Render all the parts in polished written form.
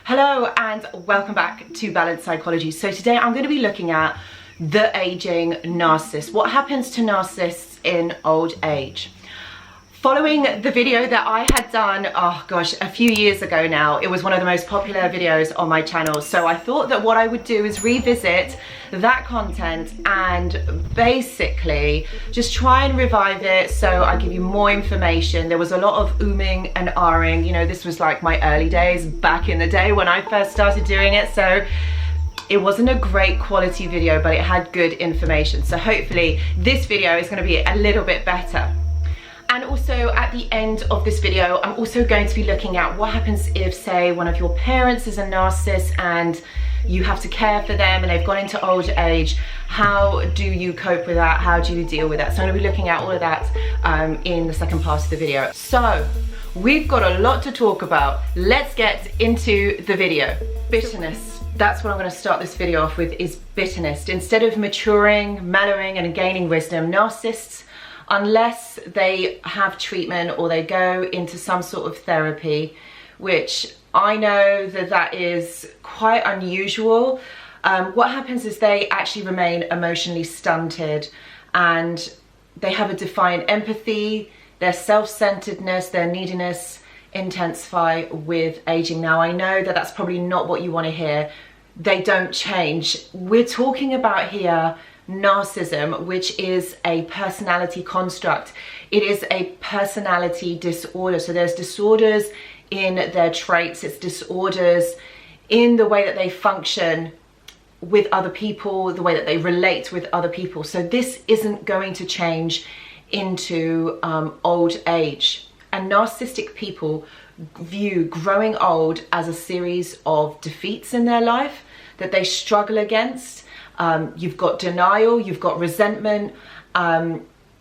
Hello and welcome back to Balanced Psychology. So today I'm going to be looking at the aging narcissist. What happens to narcissists in old age? Following the video that I had done, oh gosh, a few years ago now, it was one of the most popular videos on my channel. So I thought that what I would do is revisit that content and basically just try and revive it so I give you more information. There was a lot of ooming and ahhing. You know, this was like my early days back in the day when I first started doing it. So it wasn't a great quality video, but it had good information. So hopefully this video is going to be a little bit better. And also at the end of this video, I'm also going to be looking at what happens if, say, one of your parents is a narcissist and you have to care for them and they've gone into old age. How do you cope with that? How do you deal with that? So I'm going to be looking at all of that in the second part of the video. So we've got a lot to talk about. Let's get into the video. Bitterness. That's what I'm going to start this video off with, is bitterness. Instead of maturing, mellowing and gaining wisdom, narcissists, unless they have treatment or they go into some sort of therapy, which I know that is quite unusual, what happens is they actually remain emotionally stunted and they have a defiant empathy, their self-centeredness, their neediness intensify with aging. Now I know that that's probably not what you want to hear. They don't change. We're talking about here narcissism, which is a personality construct. It is a personality disorder. So there's disorders in their traits, it's disorders in the way that they function with other people, the way that they relate with other people. So this isn't going to change into old age. And narcissistic people view growing old as a series of defeats in their life that they struggle against. You've got denial, you've got resentment,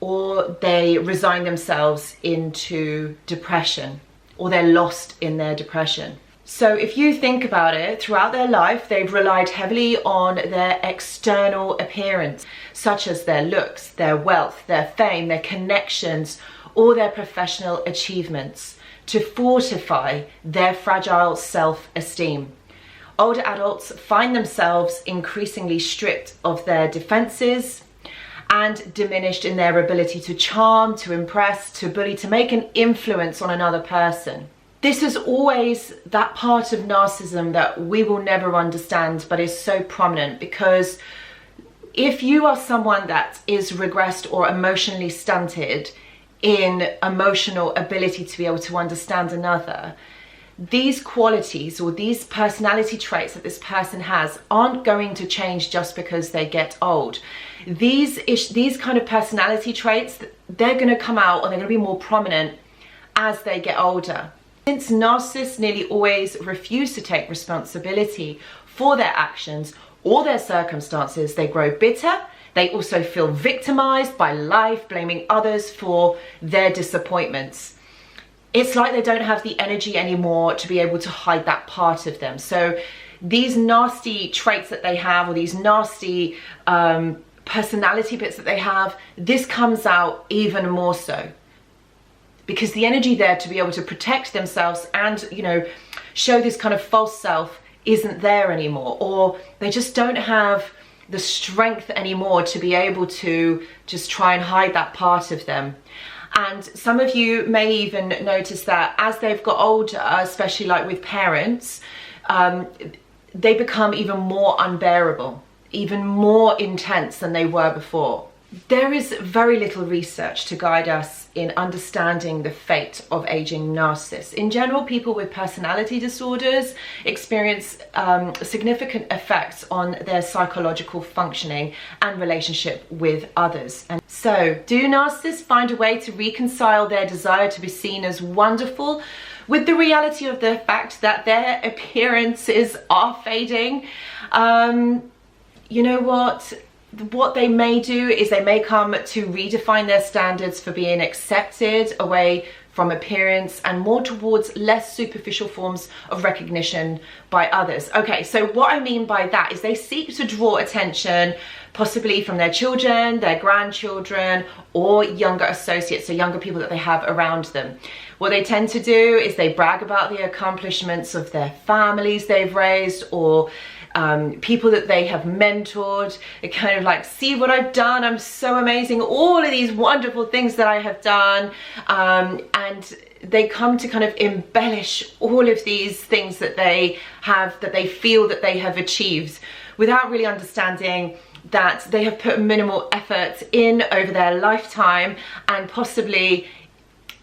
or they resign themselves into depression, or they're lost in their depression. So if you think about it, throughout their life, they've relied heavily on their external appearance, such as their looks, their wealth, their fame, their connections, or their professional achievements to fortify their fragile self-esteem. Older adults find themselves increasingly stripped of their defenses and diminished in their ability to charm, to impress, to bully, to make an influence on another person. This is always that part of narcissism that we will never understand, but is so prominent, because if you are someone that is regressed or emotionally stunted in emotional ability to be able to understand another, these qualities or these personality traits that this person has aren't going to change just because they get old. These kind of personality traits, they're going to come out, or they're going to be more prominent as they get older. Since narcissists nearly always refuse to take responsibility for their actions or their circumstances, they grow bitter. They also feel victimized by life, blaming others for their disappointments. It's like they don't have the energy anymore to be able to hide that part of them. So these nasty traits that they have, or these nasty personality bits that they have, this comes out even more so, because the energy there to be able to protect themselves and, you know, show this kind of false self isn't there anymore, or they just don't have the strength anymore to be able to just try and hide that part of them. And some of you may even notice that as they've got older, especially like with parents, they become even more unbearable, even more intense than they were before. There is very little research to guide us in understanding the fate of aging narcissists. In general, people with personality disorders experience significant effects on their psychological functioning and relationship with others. And so, do narcissists find a way to reconcile their desire to be seen as wonderful with the reality of the fact that their appearances are fading? You know what they may do is they may come to redefine their standards for being accepted away from appearance and more towards less superficial forms of recognition by others. Okay, so what I mean by that is they seek to draw attention, possibly from their children, their grandchildren, or younger associates, so younger people that they have around them. What they tend to do is they brag about the accomplishments of their families they've raised, or people that they have mentored. They kind of like, see what I've done, I'm so amazing, all of these wonderful things that I have done, and they come to kind of embellish all of these things that they have, that they feel that they have achieved, without really understanding that they have put minimal effort in over their lifetime, and possibly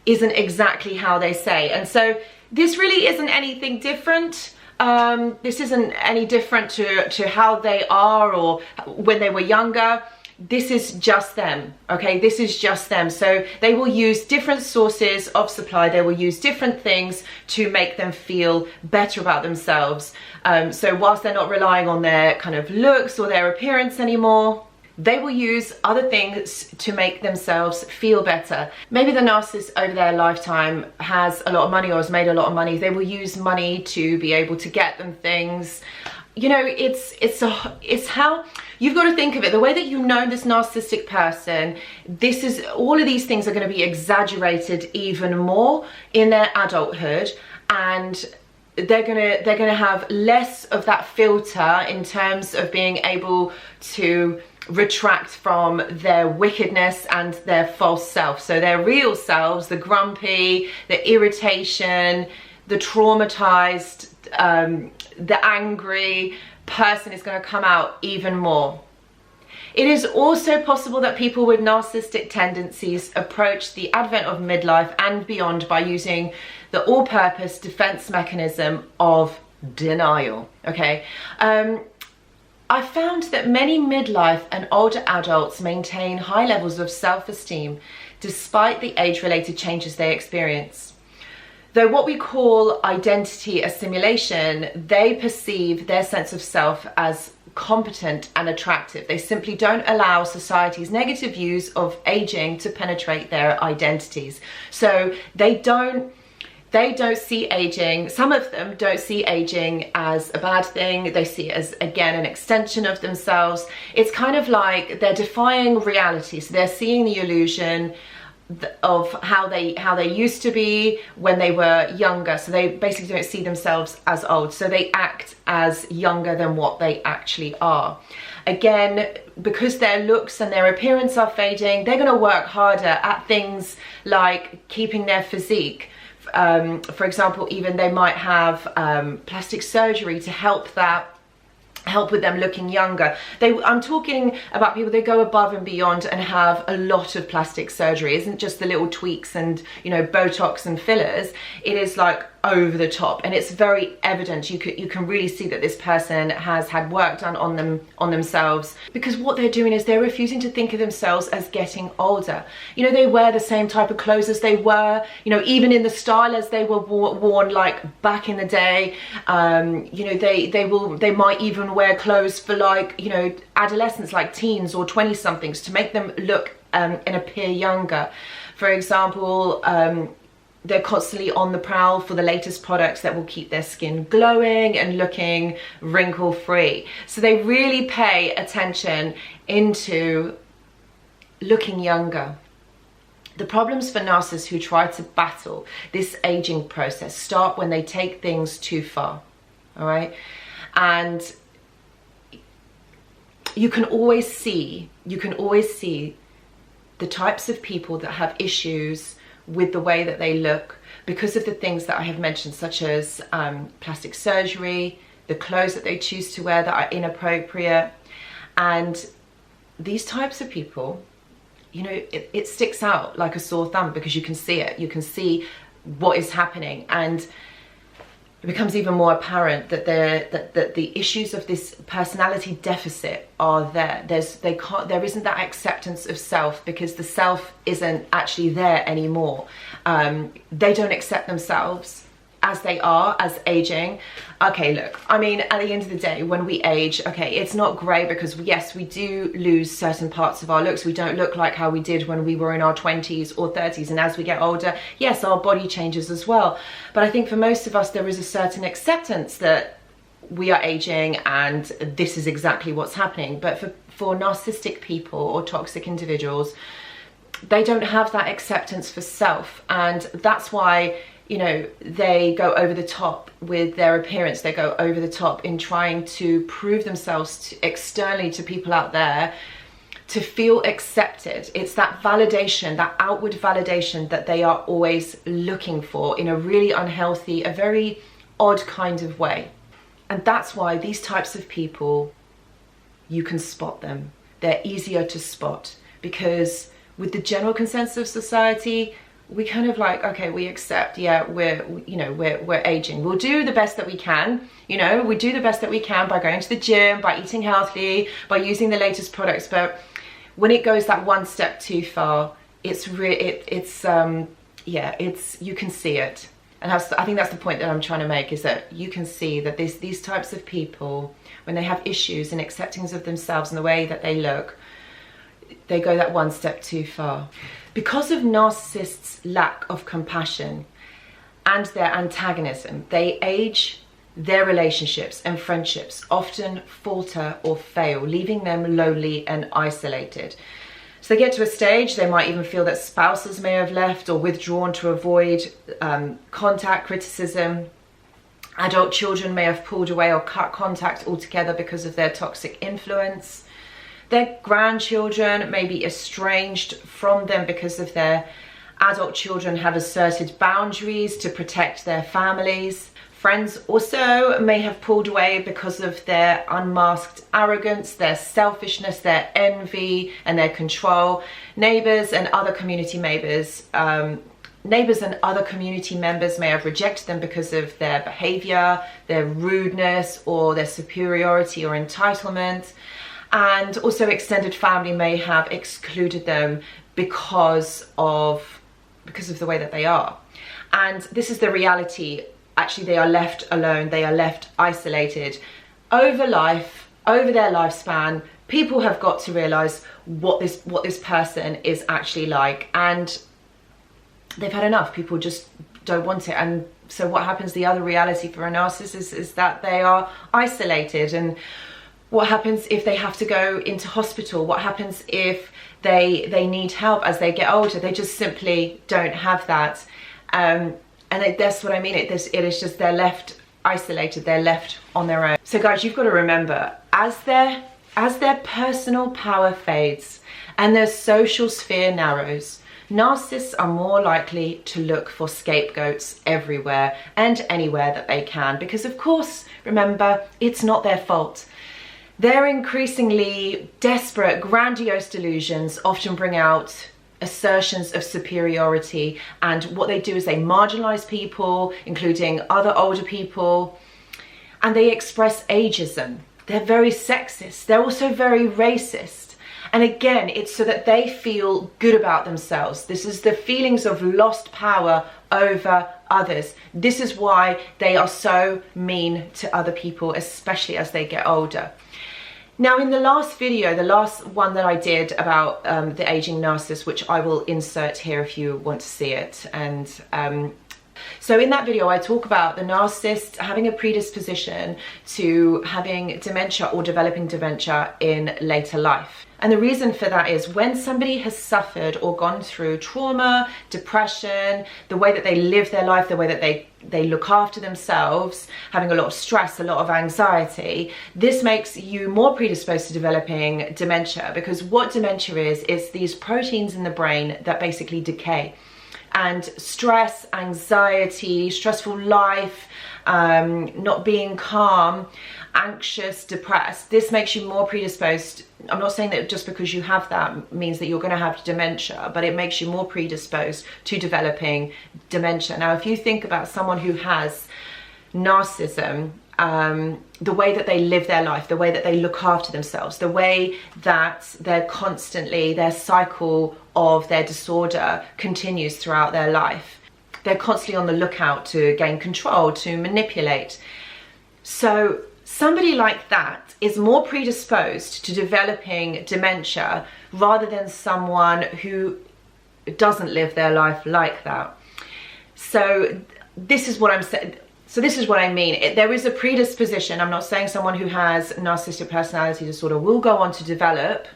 isn't exactly how they say. And so this really isn't anything different. This isn't any different to how they are or when they were younger. This is just them, okay? This is just them. So they will use different sources of supply. They will use different things to make them feel better about themselves. So whilst they're not relying on their kind of looks or their appearance anymore, they will use other things to make themselves feel better. Maybe the narcissist over their lifetime has a lot of money or has made a lot of money. They will use money to be able to get them things. You know, it's how you've got to think of it. The way that you know this narcissistic person, this is, all of these things are going to be exaggerated even more in their adulthood, and they're gonna have less of that filter in terms of being able to retract from their wickedness and their false self. So their real selves, the grumpy, the irritation, the traumatized, the angry person is going to come out even more. It is also possible that people with narcissistic tendencies approach the advent of midlife and beyond by using the all-purpose defense mechanism of denial, okay? I found that many midlife and older adults maintain high levels of self-esteem despite the age-related changes they experience. Though what we call identity assimilation, they perceive their sense of self as competent and attractive. They simply don't allow society's negative views of aging to penetrate their identities. So they don't see aging, some of them don't see aging as a bad thing. They see it as, again, an extension of themselves. It's kind of like they're defying reality. So they're seeing the illusion of how they used to be when they were younger. So they basically don't see themselves as old. So they act as younger than what they actually are. Again, because their looks and their appearance are fading, they're going to work harder at things like keeping their physique. For example, even they might have plastic surgery to help with them looking younger. I'm talking about people that go above and beyond and have a lot of plastic surgery. It isn't just the little tweaks and, you know, Botox and fillers. It is like over the top, and it's very evident. You can really see that this person has had work done on themselves, because what they're doing is they're refusing to think of themselves as getting older. You know, they wear the same type of clothes as they were, you know, even in the style as they were worn like back in the day. You know, they might even wear clothes for, like, you know, adolescents, like teens or 20-somethings, to make them look and appear younger. For example, they're constantly on the prowl for the latest products that will keep their skin glowing and looking wrinkle-free. So they really pay attention into looking younger. The problems for narcissists who try to battle this aging process start when they take things too far, all right? And you can always see the types of people that have issues with the way that they look because of the things that I have mentioned, such as plastic surgery, the clothes that they choose to wear that are inappropriate. And these types of people, you know, it sticks out like a sore thumb, because you can see it. You can see what is happening, and it becomes even more apparent that the issues of this personality deficit are there. There isn't that acceptance of self, because the self isn't actually there anymore. They don't accept themselves as they are, as aging. Okay, look, I mean, at the end of the day, when we age, okay, it's not great, because yes, we do lose certain parts of our looks. We don't look like how we did when we were in our 20s or 30s. And as we get older, yes, our body changes as well. But I think for most of us, there is a certain acceptance that we are aging and this is exactly what's happening. But for narcissistic people or toxic individuals, they don't have that acceptance for self, and that's why, you know, they go over the top with their appearance. They go over the top in trying to prove themselves externally to people out there, to feel accepted. It's that validation, that outward validation that they are always looking for in a really unhealthy, a very odd kind of way. And that's why these types of people, you can spot them. They're easier to spot, because with the general consensus of society, we kind of like, okay, we accept, yeah, we're aging. We'll do the best that we can. You know, we do the best that we can by going to the gym, by eating healthily, by using the latest products. But when it goes that one step too far, it's you can see it. And I think that's the point that I'm trying to make, is that you can see that these types of people, when they have issues and acceptance of themselves and the way that they look, they go that one step too far. Because of narcissists' lack of compassion and their antagonism, they age their relationships and friendships often falter or fail, leaving them lonely and isolated. So they get to a stage, they might even feel that spouses may have left or withdrawn to avoid contact, criticism. Adult children may have pulled away or cut contact altogether because of their toxic influence. Their grandchildren may be estranged from them because of their adult children have asserted boundaries to protect their families. Friends also may have pulled away because of their unmasked arrogance, their selfishness, their envy, and their control. Neighbors and other community members may have rejected them because of their behavior, their rudeness, or their superiority or entitlement. And also extended family may have excluded them because of the way that they are. And this is the reality. Actually, they are left alone, they are left isolated. Over their lifespan, people have got to realize what this person is actually like, and they've had enough. People just don't want it. And so what happens, the other reality for a narcissist is that they are isolated. And what happens if they have to go into hospital? What happens if they need help as they get older? They just simply don't have that. And that's what I mean. It is just they're left isolated. They're left on their own. So guys, you've got to remember, as their personal power fades and their social sphere narrows, narcissists are more likely to look for scapegoats everywhere and anywhere that they can. Because of course, remember, it's not their fault. Their increasingly desperate, grandiose delusions often bring out assertions of superiority, and what they do is they marginalize people, including other older people, and they express ageism. They're very sexist. They're also very racist. And again, it's so that they feel good about themselves. This is the feelings of lost power over others. This is why they are so mean to other people, especially as they get older. Now, in the last video, the last one that I did about the aging narcissist, which I will insert here if you want to see it. And so in that video, I talk about the narcissist having a predisposition to having dementia or developing dementia in later life. And the reason for that is when somebody has suffered or gone through trauma, depression, the way that they live their life, the way that they look after themselves, having a lot of stress, a lot of anxiety, this makes you more predisposed to developing dementia. Because what dementia is these proteins in the brain that basically decay. And stress, anxiety, stressful life, not being calm, anxious, depressed, this makes you more predisposed. I'm not saying that just because you have that means that you're going to have dementia, but it makes you more predisposed to developing dementia. Now, if you think about someone who has narcissism, the way that they live their life, the way that they look after themselves, the way that their cycle of their disorder continues throughout their life. They're constantly on the lookout to gain control, to manipulate. So somebody like that is more predisposed to developing dementia rather than someone who doesn't live their life like that. So this is what I'm saying. So this is what I mean. There is a predisposition. I'm not saying someone who has narcissistic personality disorder will go on to develop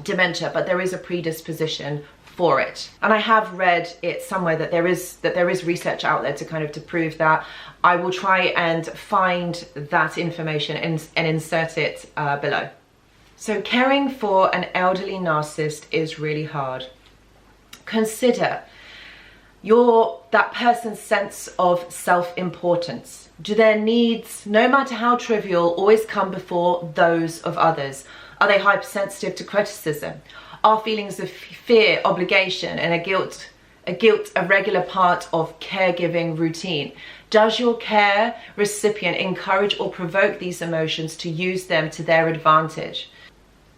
dementia, but there is a predisposition for it. And I have read it somewhere that there is research out there to kind of to prove that. I will try and find that information and insert it below. So caring for an elderly narcissist is really hard. Consider that person's sense of self-importance. Do their needs, no matter how trivial, always come before those of others? Are they hypersensitive to criticism? Are feelings of fear, obligation, and a guilt a regular part of caregiving routine? Does your care recipient encourage or provoke these emotions to use them to their advantage?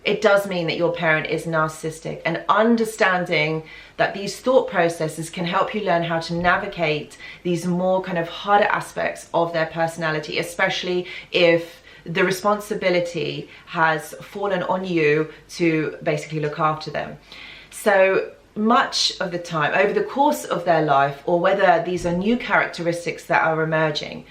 It does mean that your parent is narcissistic, and understanding that these thought processes can help you learn how to navigate these more kind of harder aspects of their personality, especially if the responsibility has fallen on you to basically look after them. So much of the time, over the course of their life, or whether these are new characteristics that are emerging,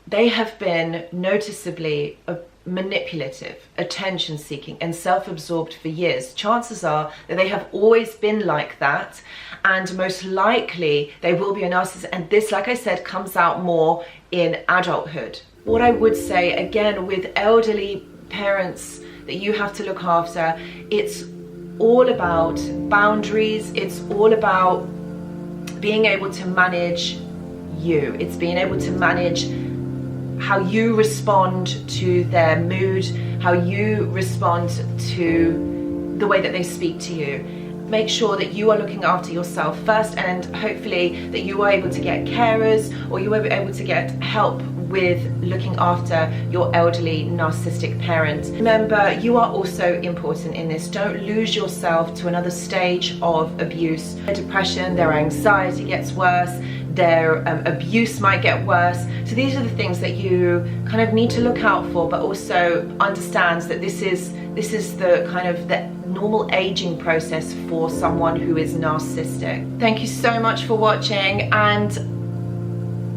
they have been noticeably manipulative, attention-seeking, and self-absorbed for years. Chances are that they have always been like that, and most likely they will be a narcissist, and this, like I said, comes out more in adulthood. What I would say, again, with elderly parents that you have to look after, it's all about boundaries. It's all about being able to manage you. It's being able to manage how you respond to their mood, how you respond to the way that they speak to you. Make sure that you are looking after yourself first, and hopefully that you are able to get carers, or you are able to get help with looking after your elderly narcissistic parent. Remember, you are also important in this. Don't lose yourself to another stage of abuse. Their depression, their anxiety gets worse, their abuse might get worse. So these are the things that you kind of need to look out for, but also understand that this is the kind of the normal aging process for someone who is narcissistic. Thank you so much for watching, and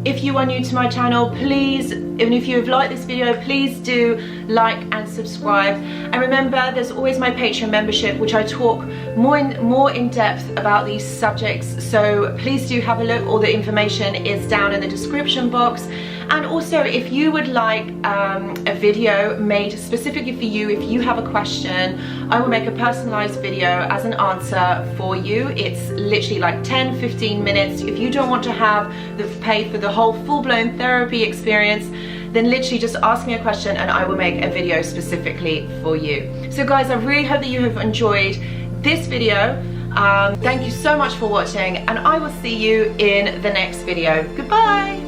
if you are new to my channel, please, even if you have liked this video, please do like and subscribe. And remember, there's always my Patreon membership, which I talk more in depth about these subjects. So please do have a look. All the information is down in the description box. And also, if you would like a video made specifically for you, if you have a question, I will make a personalized video as an answer for you. It's literally like 10-15 minutes. If you don't want to have pay for the whole full-blown therapy experience, then literally just ask me a question and I will make a video specifically for you. So guys, I really hope that you have enjoyed this video. Thank you so much for watching, and I will see you in the next video. Goodbye.